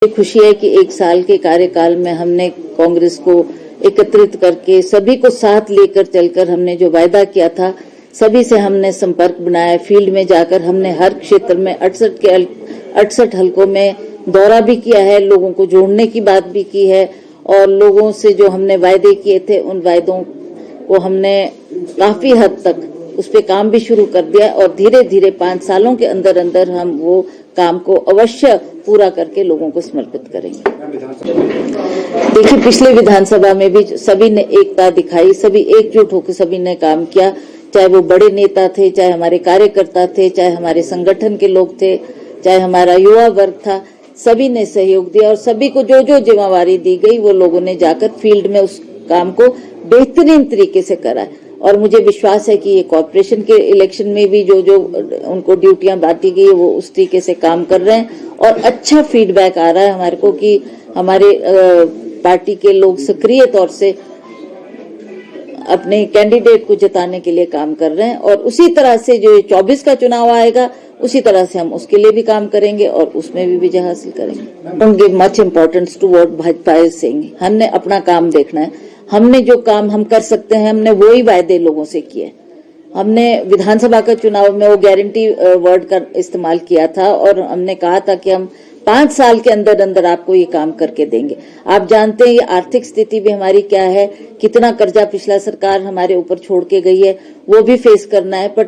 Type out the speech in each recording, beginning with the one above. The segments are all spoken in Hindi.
खुशी है कि एक साल के कार्यकाल में हमने कांग्रेस को एकत्रित करके सभी को साथ लेकर चलकर हमने जो वायदा किया था, सभी से हमने संपर्क बनाया। फील्ड में जाकर हमने हर क्षेत्र में 68 हलकों में दौरा भी किया है, लोगों को जोड़ने की बात भी की है और लोगों से जो हमने वायदे किए थे उन वायदों को हमने काफी हद तक उस पे काम भी शुरू कर दिया और धीरे धीरे 5 सालों के अंदर अंदर हम वो काम को अवश्य पूरा करके लोगों को समर्पित करेंगे। देखिए, पिछले विधानसभा में भी सभी ने एकता दिखाई, सभी एकजुट होकर सभी ने काम किया, चाहे वो बड़े नेता थे, चाहे हमारे कार्यकर्ता थे, चाहे हमारे संगठन के लोग थे, चाहे हमारा युवा वर्ग था, सभी ने सहयोग दिया और सभी को जो जो जिम्मेवारी दी गई वो लोगों ने जाकर फील्ड में उस काम को बेहतरीन तरीके से करा। और मुझे विश्वास है कि ये कॉर्पोरेशन के इलेक्शन में भी जो जो उनको ड्यूटियां बांटी गई वो उस तरीके से काम कर रहे हैं और अच्छा फीडबैक आ रहा है हमारे को कि हमारे पार्टी के लोग सक्रिय तौर से अपने कैंडिडेट को जिताने के लिए काम कर रहे हैं और उसी तरह से जो 24 का चुनाव आएगा उसी तरह से हम उसके लिए भी काम करेंगे और उसमें भी विजय हासिल करेंगे। Don't give much importance to what Bhajpa is saying. हमने अपना काम देखना है, हमने जो काम हम कर सकते हैं हमने वो ही वायदे लोगों से किए। हमने विधानसभा का चुनाव में वो गारंटी वर्ड का इस्तेमाल किया था और हमने कहा था कि हम 5 साल के अंदर अंदर आपको ये काम करके देंगे। आप जानते हैं ये आर्थिक स्थिति भी हमारी क्या है, कितना कर्जा पिछला सरकार हमारे ऊपर छोड़ के गई है, वो भी फेस करना है। बट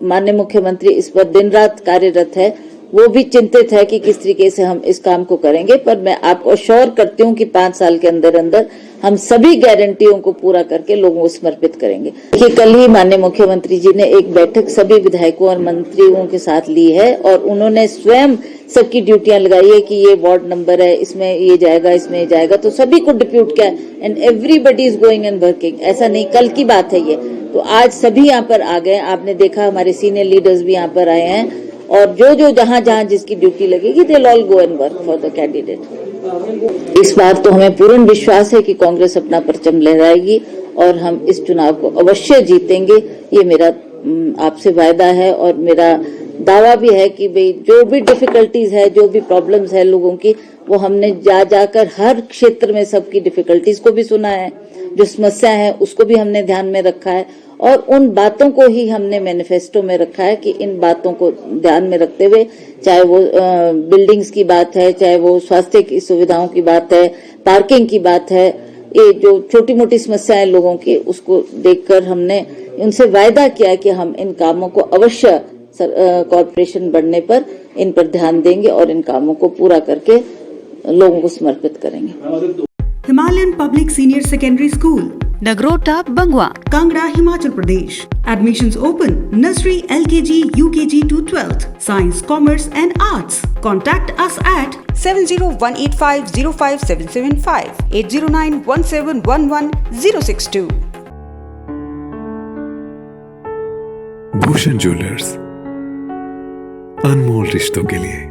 माननीय मुख्यमंत्री इस पर दिन रात कार्यरत है, वो भी चिंतित है कि किस तरीके से हम इस काम को करेंगे। पर मैं आपको अश्योर करती हूँ कि 5 साल के अंदर अंदर हम सभी गारंटियों को पूरा करके लोगों को समर्पित करेंगे। देखिए, कल ही माननीय मुख्यमंत्री जी ने एक बैठक सभी विधायकों और मंत्रियों के साथ ली है और उन्होंने स्वयं सबकी ड्यूटियां लगाई है कि ये वार्ड नंबर है, इसमें ये जाएगा, इसमें ये जाएगा, तो सभी को डिप्यूट किया and everybody is going and working. ऐसा नहीं कल की बात है ये, तो आज सभी यहाँ पर आ गए। आपने देखा हमारे सीनियर लीडर्स भी यहाँ पर आए हैं और जो जो जहां जहां जिसकी ड्यूटी लगेगी they all go and work for the candidate. इस बार तो हमें पूर्ण विश्वास है कि कांग्रेस अपना परचम लहराएगी और हम इस चुनाव को अवश्य जीतेंगे। ये मेरा आपसे वायदा है और मेरा दावा भी है कि भाई जो भी डिफिकल्टीज है, जो भी प्रॉब्लम्स है लोगों की, वो हमने जाकर हर क्षेत्र में सबकी डिफिकल्टीज को भी सुना है, जो समस्या है उसको भी हमने ध्यान में रखा है और उन बातों को ही हमने मैनिफेस्टो में रखा है कि इन बातों को ध्यान में रखते हुए, चाहे वो बिल्डिंग्स की बात है, चाहे वो स्वास्थ्य की सुविधाओं की बात है, पार्किंग की बात है, ये जो छोटी मोटी समस्याएं लोगों की, उसको देखकर हमने उनसे वायदा किया कि हम इन कामों को अवश्य कॉर्पोरेशन बढ़ने पर इन पर ध्यान देंगे और इन कामों को पूरा करके लोगों को समर्पित करेंगे। Himalayan Public Senior Secondary School, Nagrota, Bangwa, Kangra, Himachal Pradesh. Admissions open. Nursery, LKG, UKG to 12th. Science, Commerce and Arts. Contact us at 7018505775, 8091711 062. Bhushan jewellers, अनमोल रिश्तों के लिए।